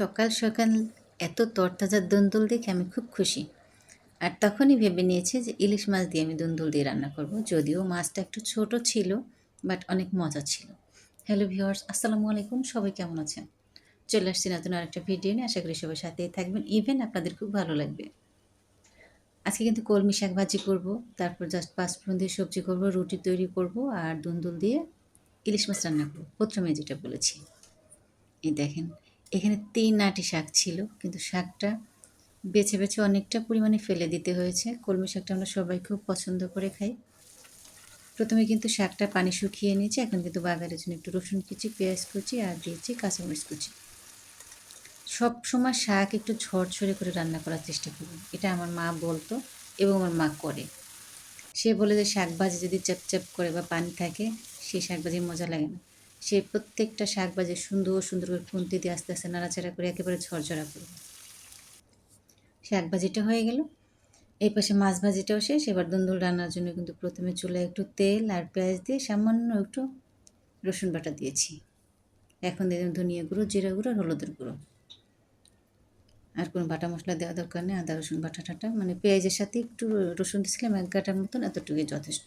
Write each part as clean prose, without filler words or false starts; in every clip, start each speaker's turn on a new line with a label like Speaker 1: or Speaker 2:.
Speaker 1: সকাল সকাল এত তরতাজা দুন্দুল দেখে আমি খুব খুশি। আর তখনই ভেবে নিয়েছি যে ইলিশ মাছ দিয়ে আমি দুন্দুল দিয়ে রান্না করব। যদিও মাছটা একটু ছোট ছিল, বাট অনেক মজা ছিল। হ্যালো ভিউয়ার্স, আসসালামু আলাইকুম। সবাই কেমন আছেন? চলে আসছি নতুন আরেকটা ভিডিও নিয়ে। আশা করি সবাই সাথেই থাকবেন। ইভেন আপনাদের খুব ভালো লাগবে। আজকে কিন্তু কলমি শাক ভাজি করব, তারপর জাস্ট পাঁচফোড়ন দিয়ে সবজি করব, রুটি তৈরি করব, আর দুন্দুল দিয়ে ইলিশ মাছ রান্না করব। প্রথমে যেটা বলেছি, এই দেখেন, এখানে ৩ আঁটি শাক ছিল, কিন্তু শাকটা বেছে বেছে অনেকটা পরিমাণে ফেলে দিতে হয়েছে। কলমি শাকটা আমরা সবাই খুব পছন্দ করে খাই। প্রথমে কিন্তু শাকটা পানি শুকিয়ে নিয়েছি। এখন কিন্তু বাগারের জন্য একটু রসুন কুচি, পেঁয়াজ কুচি আর দিয়েছি কাঁচামরিচ কুচি। সব সময় শাক একটু ঝরঝরে করে রান্না করার চেষ্টা করুন, এটা আমার মা বলতো এবং আমার মা করে। সে বলে যে শাক ভাজি যদি চ্যাপচ্যাপ করে বা পানি থাকে, সেই শাক ভাজির মজা লাগে না। সে প্রত্যেকটা শাক ভাজি সুন্দর সুন্দর করে খুন্তি দিয়ে আস্তে আস্তে নাড়াচাড়া করে একেবারে ঝরঝরা করবে। শাক ভাজিটা হয়ে গেল, এই পাশে মাছ ভাজিটাও শেষ। এবার দুন্দুল রান্নার জন্য কিন্তু প্রথমে চুলায় একটু তেল আর পেঁয়াজ দিয়ে সামান্য একটু রসুন বাটা দিয়েছি। এখন দিয়ে দিলাম ধনিয়া গুঁড়ো, জিরা গুঁড়ো আর হলুদের গুঁড়ো। আর কোনো বাটা মশলা দেওয়া দরকার নেই। আদা রসুন বাটা টাটা, মানে পেঁয়াজের সাথে একটু রসুন দিয়েছিলাম ১ গাঁটার মতন, এতটুকুই যথেষ্ট।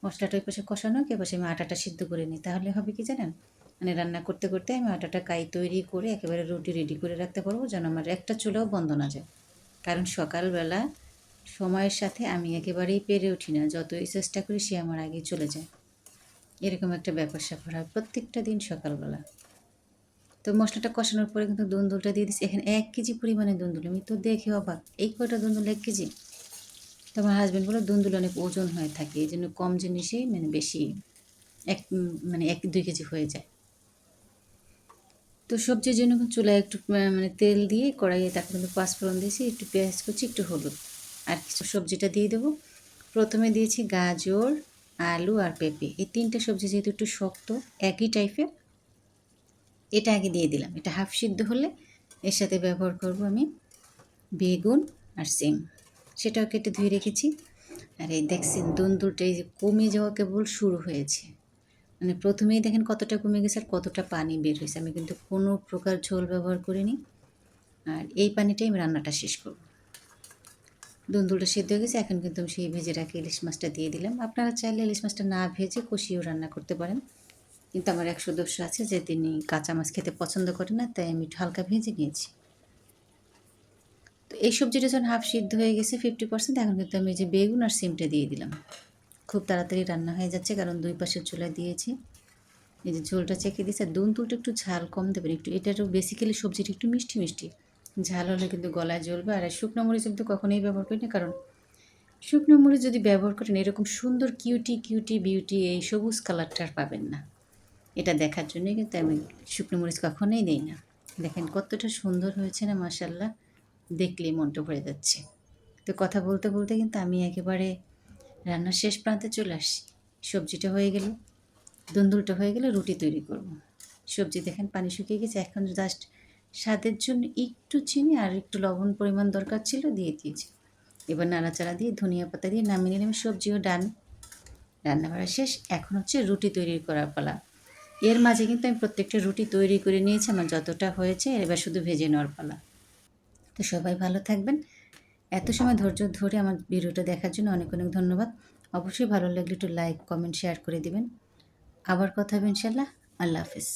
Speaker 1: মশলাটা ওই পাশে কষানো, কে পাশে আমি আটাটা সিদ্ধ করে নিই। তাহলে হবে কি জানেন, মানে রান্না করতে করতে আমি আটাটা কাই তৈরি করে একেবারে রুটি রেডি করে রাখতে পারবো, যেন আমার একটা চুলাও বন্ধ না যায়। কারণ সকালবেলা সময়ের সাথে আমি একেবারেই পেরে উঠি না, যতই চেষ্টা করি সে আমার আগেই চলে যায়। এরকম একটা ব্যাপার স্যাপার হয় প্রত্যেকটা দিন সকালবেলা। তো মশলাটা কষানোর পরে কিন্তু দুন্দুলটা দিয়ে দিচ্ছি। এখানে ১ কেজি পরিমাণে দুন্দুল, আমি তো দেখে অবাক, এই কয়টা দুন্দুল ১ কেজি। তো আমার হাজব্যান্ড বলে দুন্দুল অনেক ওজন হয়ে থাকে, এই জন্য কম জিনিসেই মানে বেশি মানে ১-২ কেজি হয়ে যায়। তো সবজির জন্য চুলায় একটু মানে তেল দিয়ে কড়াইয়ে, তারপর কিন্তু পাঁচফোড়ন দিয়েছি, একটু পেঁয়াজ কুচি, একটু হলুদ আর কিছু সবজিটা দিয়ে দেবো। প্রথমে দিয়েছি গাজর, আলু আর পেঁপে। এই ৩টে সবজি যেহেতু একটু শক্ত একই টাইপের, এটা আগে দিয়ে দিলাম। এটা হাফ সিদ্ধ হলে এর সাথে ব্যবহার করব আমি বেগুন আর সিম, সেটাও কেটে ধুয়ে রেখেছি। আর এই দেখছেন দুন্দুলটা এই যে কমে যাওয়া কেবল শুরু হয়েছে, মানে প্রথমেই দেখেন কতটা কমে গেছে আর কতটা পানি বের হয়েছে। আমি কিন্তু কোনো প্রকার ঝোল ব্যবহার করিনি, আর এই পানিটাই আমি রান্নাটা শেষ করব। দুন্দুলটা সিদ্ধ হয়ে গেছে, এখন কিন্তু আমি সেই ভেজে রাখি ইলিশ মাছটা দিয়ে দিলাম। আপনারা চাইলে ইলিশ মাছটা না ভেজে কষিয়েও রান্না করতে পারেন, কিন্তু আমার এক সদস্য আছে যে তিনি কাঁচা মাছ খেতে পছন্দ করেন না, তাই আমি একটু হালকা ভেজে নিয়েছি। তো এই সবজিটা যখন হাফ সিদ্ধ হয়ে গেছে 50%, এখন কিন্তু আমি যে বেগুন আর সিমটা দিয়ে দিলাম। খুব তাড়াতাড়ি রান্না হয়ে যাচ্ছে, কারণ ২ পাশের চুলায় দিয়েছি। এই যে ঝোলটা চেখে দিয়েছে, দুন্দুলটা একটু ঝাল কম দেবেন একটু, এটারও বেসিক্যালি সবজিটা একটু মিষ্টি মিষ্টি। ঝাল হলে কিন্তু গলায় জ্বলবে। আর শুকনো মরিচ কিন্তু কখনোই ব্যবহার করি না, কারণ শুকনো মরিচ যদি ব্যবহার করেন এরকম সুন্দর কিউটি কিউটি বিউটি এই সবুজ কালারটা আর পাবেন না। এটা দেখার জন্যই কিন্তু আমি শুকনো মরিচ কখনোই দিই না। দেখেন কতটা সুন্দর হয়েছে না, মাশাআল্লাহ, দেখলেই মনটা ভরে যাচ্ছে। তো কথা বলতে বলতে কিন্তু আমি একেবারে রান্নার শেষ প্রান্তে চলে আসছি। সবজিটা হয়ে গেল, দুন্দুলটা হয়ে গেলে রুটি তৈরি করব। সবজি দেখেন পানি শুকিয়ে গেছে, এখন জাস্ট স্বাদের জন্য একটু চিনি আর একটু লবণ পরিমাণ দরকার ছিল, দিয়ে দিয়েছি। এবার নাড়াচাড়া দিয়ে ধনিয়া পাতা দিয়ে নামিয়ে নিলাম। সবজিও ডান, রান্না বাড়া শেষ। এখন হচ্ছে রুটি তৈরি করার পালা। এর মাঝে কিন্তু আমি প্রত্যেকটা রুটি তৈরি করে নিয়েছি, আমার যতটা হয়েছে এবার শুধু ভেজে নেওয়ার পালা। তো সবাই ভালো থাকবেন। এত সময় ধৈর্য ধরে আমার ভিডিওটা দেখার জন্য অনেক অনেক ধন্যবাদ। অবশ্যই ভালো লাগলে একটু লাইক, কমেন্ট, শেয়ার করে দিবেন। আবার কথা হবে ইনশাআল্লাহ। আল্লাহ হাফেজ।